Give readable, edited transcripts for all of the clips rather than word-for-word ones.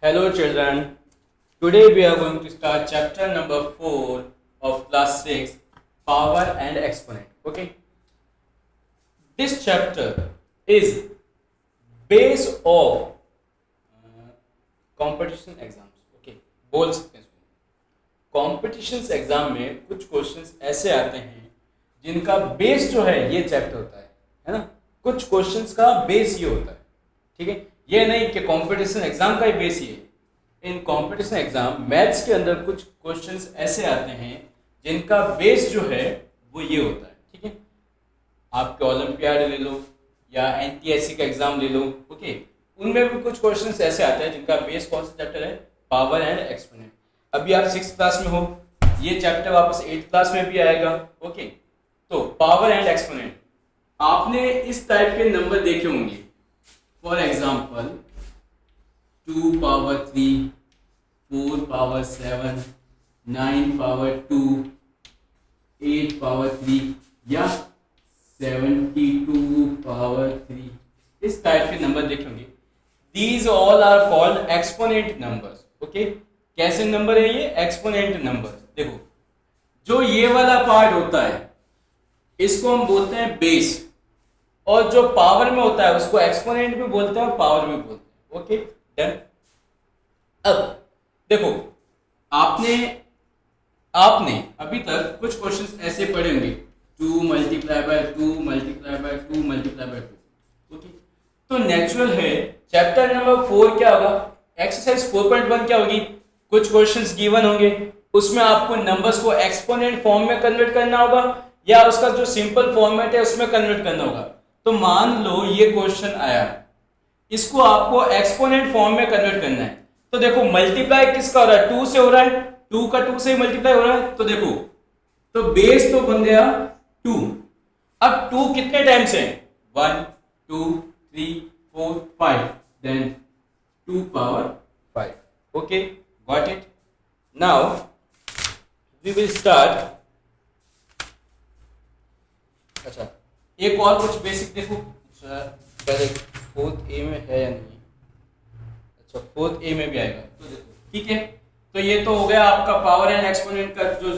Hello children, today we are going to start chapter number 4 of class 6, power and exponent. Okay, this chapter is based of competition exams. Okay, बोल सकते हैं इसको। competitions exam में कुछ questions ऐसे आते हैं जिनका बेस जो है ये चैप्टर होता है ना। कुछ क्वेश्चंस का बेस ये होता है, ठीक है। ये नहीं कि कंपटीशन एग्जाम का ही बेस ये है। इन कंपटीशन एग्जाम मैथ्स के अंदर कुछ क्वेश्चंस ऐसे आते हैं जिनका बेस जो है वो ये होता है, ठीक है। आपके ओलंपियाड ले लो या एनटीएससी का एग्जाम ले लो, ओके, उनमें भी कुछ क्वेश्चंस ऐसे आते हैं जिनका बेस कौन सा चैप्टर है, पावर एंड एक्सपोनेंट। अभी आप 6th क्लास में हो, ये चैप्टर वापस 8th क्लास में भी आएगा, ओके। तो पावर एंड एक्सपोनेंट आपने इस टाइप के नंबर देखे होंगे, for example 2 power 3, 4 power 7, 9 power 2, 8 power 3 या 72 पावर 3, इस टाइप के नंबर देखे होंगे। These all are called exponent numbers. Okay, कैसे नंबर है ये? Exponent numbers. देखो, जो ये वाला पार्ट होता है इसको हम बोलते हैं बेस, और जो पावर में होता है उसको एक्सपोनेंट भी बोलते हैं और पावर भी बोलते हैं। Okay, done. अब देखो, आपने आपने अभी तक कुछ क्वेश्चंस ऐसे पढ़े होंगे, 2 multiply by 2 multiply by 2 multiply by 2। Okay, तो नेचुरल है चैप्टर नंबर 4 क्या होगा, एक्सरसाइज 4.1 क्या होगी, कुछ क्वेश्चंस गिवन होंगे, उसमें आपको नंबर्स को एक्सपोनेंट फॉर्म में कन्वर्ट करना होगा या उसका जो सिंपल फॉर्मेट है उसमें कन्वर्ट करना होगा। तो मान लो ये क्वेश्चन आया, इसको आपको एक्सपोनेंट फॉर्म में कन्वर्ट करना है। तो देखो, मल्टीप्लाई किसका हो रहा है, 2 से हो रहा है, 2 का 2 से ही मल्टीप्लाई हो रहा है। तो देखो, तो बेस तो बन गया 2। अब 2 कितने टाइम्स है, 1 2 3 4 5, then 2 power 5। Okay, got it. Now we will start. अच्छा, एक और कुछ बेसिक देखो। अच्छा, पहले 4th ए में है या नहीं? अच्छा, 4th ए में भी आएगा, तो देखो, ठीक है। तो ये तो हो गया आपका पावर एंड एक्सपोनेंट का जो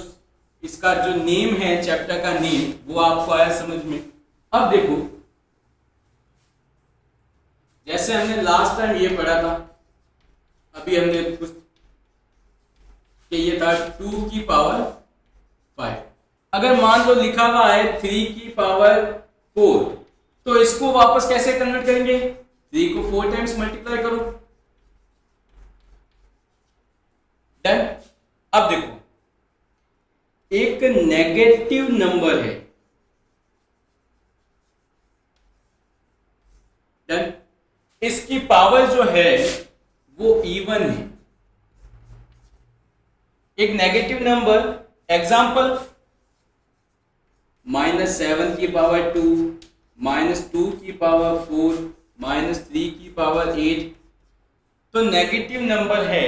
इसका जो नेम है, चैप्टर का नेम, वो आपको आया समझ में। अब देखो, जैसे हमने लास्ट टाइम ये पढ़ा था, अभी हमने कुछ कि ये था 2 की पावर 5। अगर मान लो लिखा हुआ है 3 की पावर 4, तो इसको वापस कैसे कन्वर्ट करेंगे, 3 को 4 टाइम्स मल्टीप्लाई करो, डन। अब देखो, एक नेगेटिव नंबर है, डन, इसकी पावर जो है वो इवन है। एक नेगेटिव नंबर, एग्जाम्पल -7 की पावर 2, -2 की पावर 4, -3 की पावर 8। तो नेगेटिव नंबर है,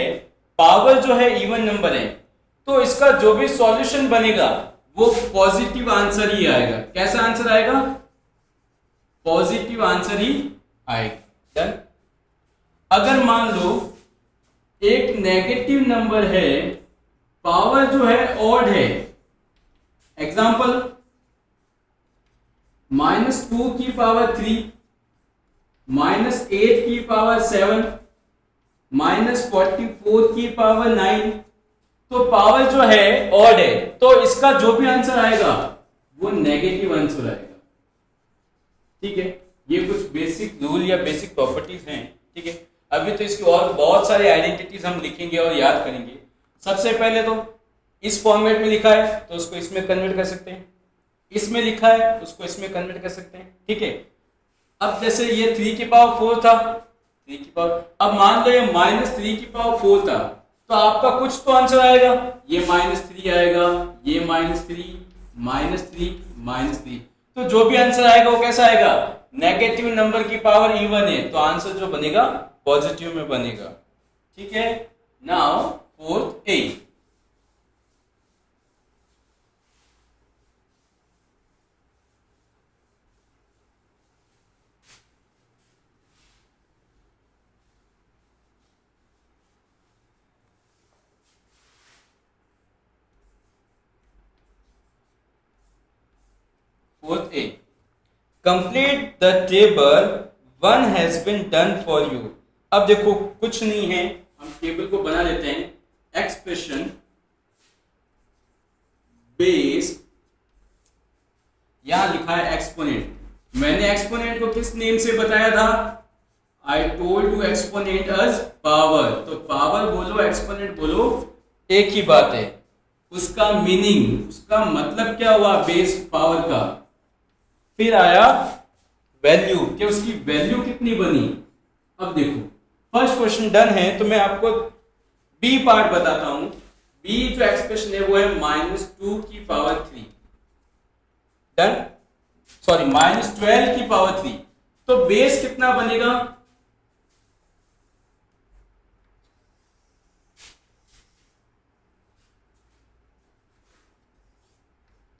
पावर जो है इवन नंबर है, तो इसका जो भी सॉल्यूशन बनेगा वो पॉजिटिव आंसर ही आएगा। कैसा आंसर आएगा? पॉजिटिव आंसर ही आएगा, डन। अगर मान लो एक नेगेटिव नंबर है, पावर जो है ऑड है, एग्जाम्पल -2 की पावर 3, -8 की पावर 7, -44 की पावर 9। तो पावर जो है ऑड है, तो इसका जो भी आंसर आएगा वो नेगेटिव आंसर आएगा, ठीक है। ये कुछ बेसिक रूल या बेसिक प्रॉपर्टीज हैं, ठीक है। अभी तो इसकी और बहुत सारी आइडेंटिटीज हम लिखेंगे और याद करेंगे। सबसे पहले तो इस फॉर्मेट में लिखा है तो उसको इसमें कन्वर्ट कर सकते हैं, इसमें लिखा है उसको इसमें कन्वर्ट कर सकते हैं, ठीक है। अब जैसे ये 3 की पावर 4 था, 3 की पावर, अब मान लो ये -3 की पावर 4 था, तो आपका कुछ तो आंसर आएगा, ये -3 आएगा, ये -3 -3 तो जो भी आंसर आएगा वो कैसा आएगा, नेगेटिव नंबर की पावर इवन है, तो आंसर जो बनेगा पॉजिटिव में बनेगा, ठीक है। Now 4th A. Fourth A, complete the table, one has been done for you. अब देखो कुछ नहीं है, हम टेबल को बना लेते हैं। एक्सप्रेशन बेस, यहां लिखा है एक्सपोनेंट। मैंने एक्सपोनेंट को किस नेम से बताया था? I told you exponent as power. तो पावर बोलो, एक्सपोनेंट बोलो, एक ही बात है। उसका मीनिंग, उसका मतलब क्या हुआ? बेस पावर का। फिर आया वैल्यू, कि उसकी वैल्यू कितनी बनी। अब देखो फर्स्ट क्वेश्चन डन है, तो मैं आपको बी पार्ट बताता हूं। बी जो एक्सप्रेशन है वो है -2 की पावर 3, डन, सॉरी -12 की पावर 3। तो बेस कितना बनेगा?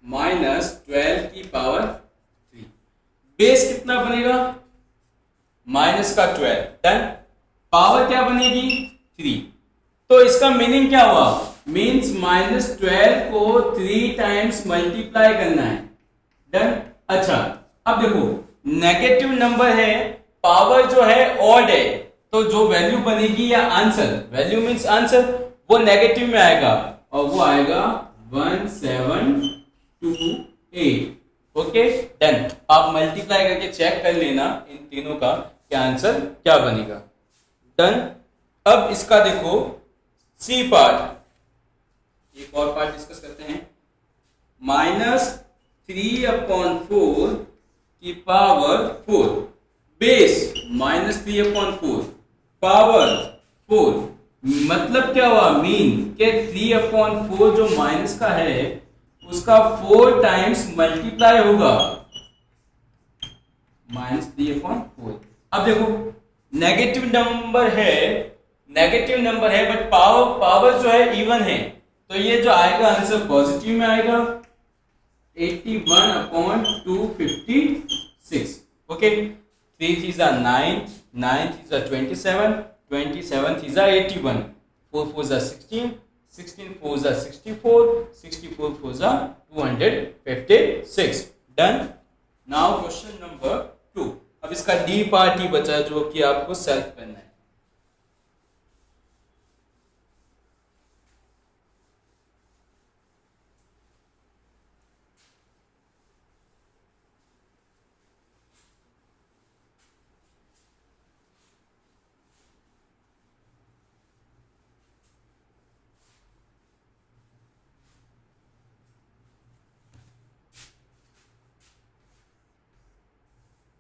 -12 की पावर 3। बेस कितना बनेगा? माइनस का 12, डन। पावर क्या बनेगी? 3। तो इसका मीनिंग क्या हुआ? मीन्स -12 को 3 टाइम्स मल्टीप्लाई करना है, डन। अच्छा अब देखो नेगेटिव नंबर है, पावर जो है ऑड है, तो जो वैल्यू बनेगी या आंसर, वैल्यू मीन्स आंसर, वो नेगेटिव में आएगा और वो आएगा 1728। Okay done. आप मल्टीप्लाई करके चेक कर लेना इन तीनों का क्या आंसर क्या बनेगा, डन। अब इसका देखो सी पार्ट, एक और पार्ट डिस्कस करते हैं। -3/4 की पावर 4, बेस -3/4, पावर 4, मतलब क्या हुआ? मीन के 3/4 जो माइनस का है उसका 4 टाइम्स मल्टीप्लाई होगा, -3/4। अब देखो नेगेटिव नंबर है, नेगेटिव नंबर है बट पावर जो है इवन है, तो ये जो आएगा आंसर पॉजिटिव में आएगा, 81/256। Okay 3 3 9, 9 3 27, 27 3 81, 4 4 16, 16 4 64, 64 4 256, done. Now question number 2। अब इसका डी पार्ट ही बचा जो कि आपको सेल्फ करना है।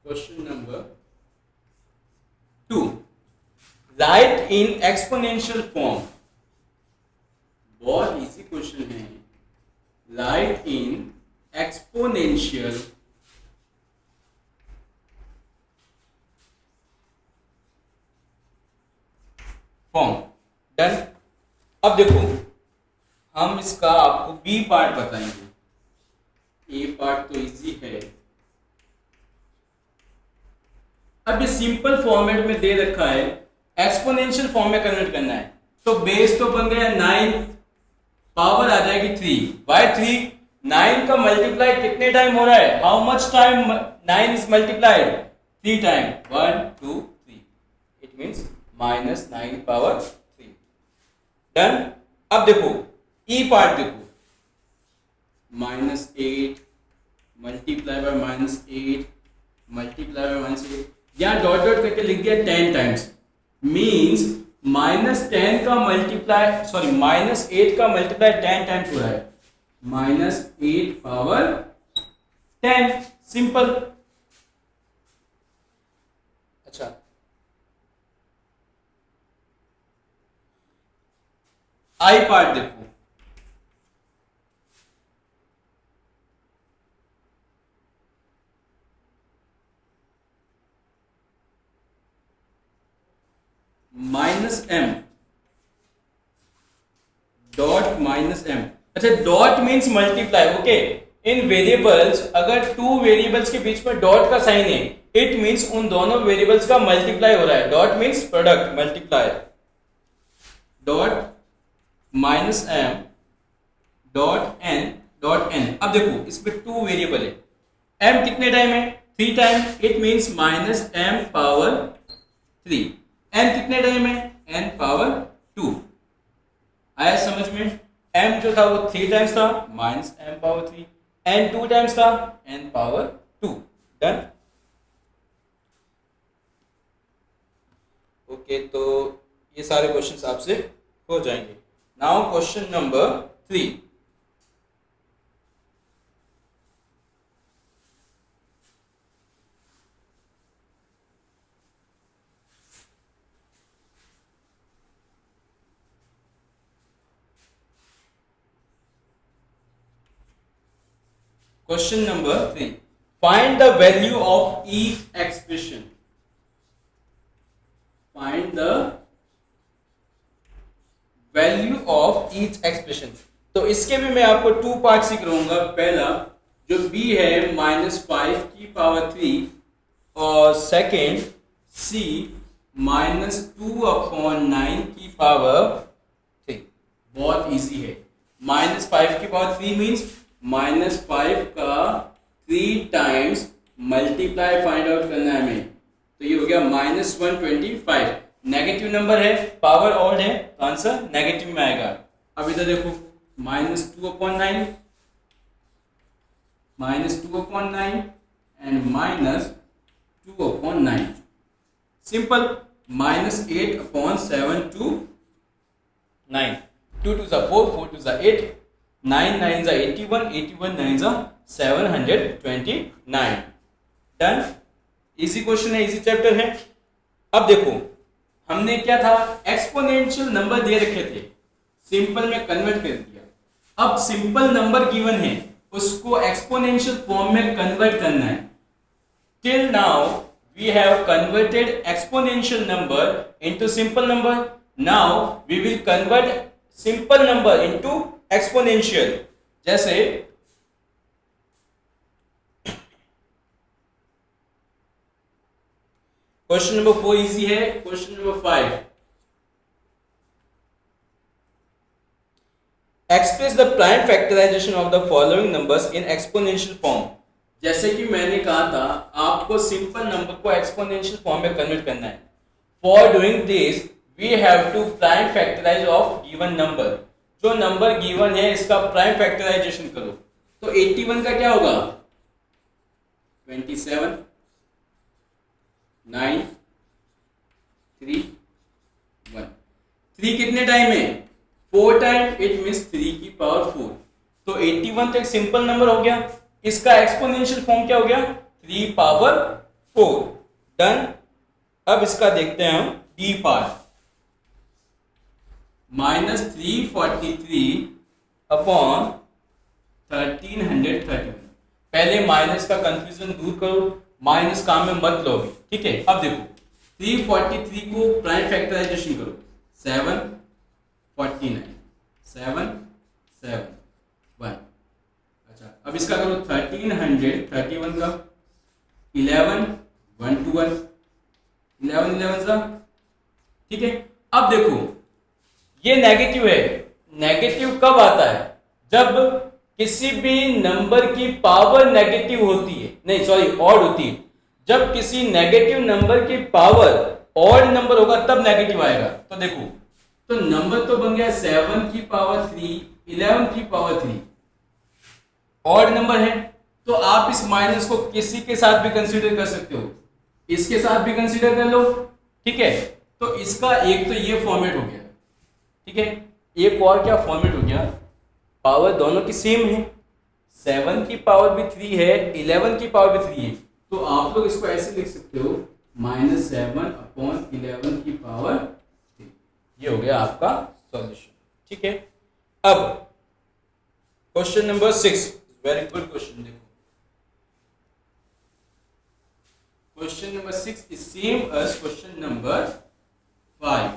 क्वेश्चन नंबर 2, राइट इन एक्सपोनेंशियल फॉर्म। बहुत इजी क्वेश्चन है, राइट इन एक्सपोनेंशियल फॉर्म, डन। अब देखो हम इसका आपको बी पार्ट बताएंगे, ए पार्ट तो इजी है। अब ये सिंपल फॉर्मेट में दे रखा है, एक्सपोनेंशियल फॉर्म में कन्वर्ट करना है। तो बेस तो बन गया 9, पावर आ जाएगी 3 बाय 3। 9 का मल्टीप्लाई कितने टाइम हो रहा है? How much time 9 is multiplied? 3 time, 1 2 3, it means -9 power 3, done. अब देखो ई पार्ट देखो, -8 मल्टीप्लाई बाय -8 मल्टीप्लाई बाय -8, यहां डॉट डॉट करके लिख दिया 10 टाइम्स, मींस -10 का मल्टीप्लाई, सॉरी -8 का मल्टीप्लाई 10 टाइम्स हो रहा है, -8 पावर 10, सिंपल। अच्छा आई पार्ट देखो, -m डॉट -m। अच्छा डॉट मीन्स मल्टीप्लाई, ओके। इन वेरिएबल्स अगर 2 वेरिएबल्स के बीच में डॉट का साइन है, इट मीन्स उन दोनों वेरिएबल्स का मल्टीप्लाई हो रहा है। Dot means product, multiply, dot -m dot n dot n। अब देखो इसमें 2 वेरिएबल है, m कितने टाइम है? 3 time, it means minus m power 3। n कितने टाइम है? n power 2। आया समझ में? m जो था वो 3 टाइम्स था, minus m power 3। n 2 times था, n पावर 2। डन। ओके, तो ये सारे क्वेश्चंस आपसे हो जाएंगे। Now question number 3। Question number 3. Find the value of each expression. Find the value of each expression. तो इसके भी मैं आपको 2 पार्ट सिखाऊंगा। पहला जो b है -5 की पावर 3 और सेकेंड c -2/9 की पावर 3। बहुत इजी है। -5 की पावर 3 मीन्स -5 का 3 टाइम्स मल्टीप्लाई फाइंड आउट करना है हमें। तो ये हो गया -125। नेगेटिव नंबर है, पावर ऑड है, तो आंसर नेगेटिव में आएगा। अब इधर देखो -2/9 and -2/9 simple. -8/7 to 9, 2 2 4, 4 2 8, 9 9 81, 81 9 729। Done. Easy question है, इजी चैप्टर है। अब देखो हमने क्या था, एक्सपोनेंशियल नंबर दे रखे थे, सिंपल में कन्वर्ट कर दिया। अब सिंपल नंबर गिवन है, उसको एक्सपोनेंशियल फॉर्म में कन्वर्ट करना है। Till now we have converted exponential number into simple number. Now we will convert simple number into exponential. जैसे क्वेश्चन नंबर 4 इजी है। Question number 5, express the prime factorization of the following numbers in exponential form. जैसे कि मैंने कहा था आपको simple number को exponential form में कन्वर्ट करना है। For doing this we have to prime factorize of given number. जो नंबर गिवन है इसका प्राइम फैक्टराइजेशन करो। तो 81 का क्या होगा? 27 9 3 1। 3 कितने टाइम है? 4 टाइम, इट मींस 3 की पावर 4। तो 81 तो एक सिंपल नंबर हो गया, इसका एक्सपोनेंशियल फॉर्म क्या हो गया? 3 पावर 4। डन। अब इसका देखते हैं हम डी पार्ट। -343 अपॉन 1331। पहले माइनस का कंफ्यूजन दूर करो, माइनस काम में मत लो, ठीक है। अब देखो 343 को प्राइम फैक्टराइजेशन करो, 7 49 7 7 1। अच्छा, अब इसका करो 1331 का 11 1 2 1 11 11 का, ठीक है। अब देखो ये नेगेटिव है। नेगेटिव कब आता है? जब किसी भी नंबर की पावर नेगेटिव होती है, नहीं सॉरी ऑड होती है। जब किसी नेगेटिव नंबर की पावर ऑड नंबर होगा तब नेगेटिव आएगा। तो देखो, तो नंबर तो बन गया 7 की पावर 3, 11 की पावर 3, ऑड नंबर है। तो आप इस माइनस को किसी के साथ भी कंसीडर कर सकते हो, इसके साथ भी कंसीडर कर लो, ठीक है। तो इसका एक तो ये फॉर्मेट हो गया, ठीक है। एक और क्या फॉर्मेट हो गया, पावर दोनों की सेम है, 7 की पावर भी 3 है, 11 की पावर भी 3 है। तो आप लोग इसको ऐसे लिख सकते हो -7/11 की पावर 3। ये हो गया आपका सॉल्यूशन, ठीक है। अब question number 6, very good question. देखो question number 6 is same as question number 5।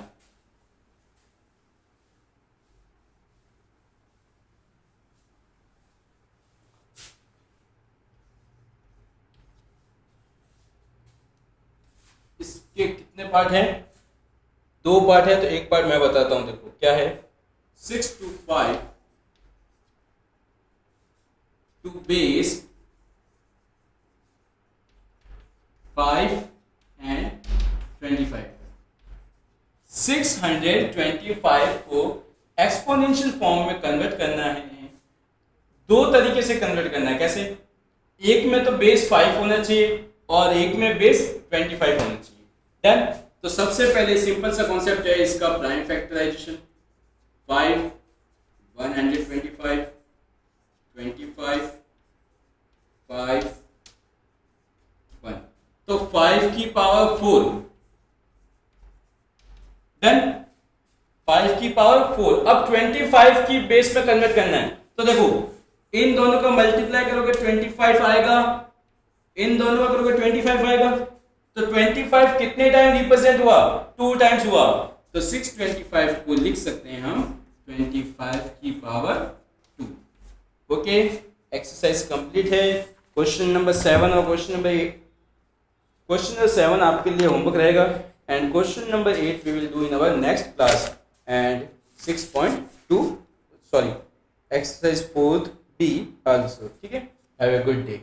इसके कितने पार्ट हैं? 2 पार्ट है, तो एक पार्ट मैं बताता हूं। देखो क्या है, 6 to 5 to base 5 and 25। 625 को एक्सपोनेंशियल फॉर्म में कन्वर्ट करना है, दो तरीके से कन्वर्ट करना है। कैसे? एक में तो बेस 5 होना चाहिए और एक में बेस 25 होना चाहिए। डन। तो सबसे पहले सिंपल सा कॉन्सेप्ट है इसका, प्राइम फैक्टराइजेशन। 5 125 25 5 1, तो 5 की पावर 4। डन। 5 की पावर 4। अब 25 की बेस में कन्वर्ट करना है, तो देखो इन दोनों का मल्टीप्लाई करोगे 25 आएगा, इन दोनों का करोगे 25 आएगा। तो 25 कितने टाइम रिप्रेजेंट हुआ? 2 टाइम्स हुआ। तो 625 को लिख सकते हैं हम 25 की पावर 2। ओके, एक्सरसाइज कंप्लीट है। क्वेश्चन नंबर 7 और क्वेश्चन नंबर 8, क्वेश्चन नंबर 7 आपके लिए होमवर्क रहेगा and question number 8 we will do in our next class. And 6.2 sorry exercise 4B also. ठीक है, हैव अ गुड डे।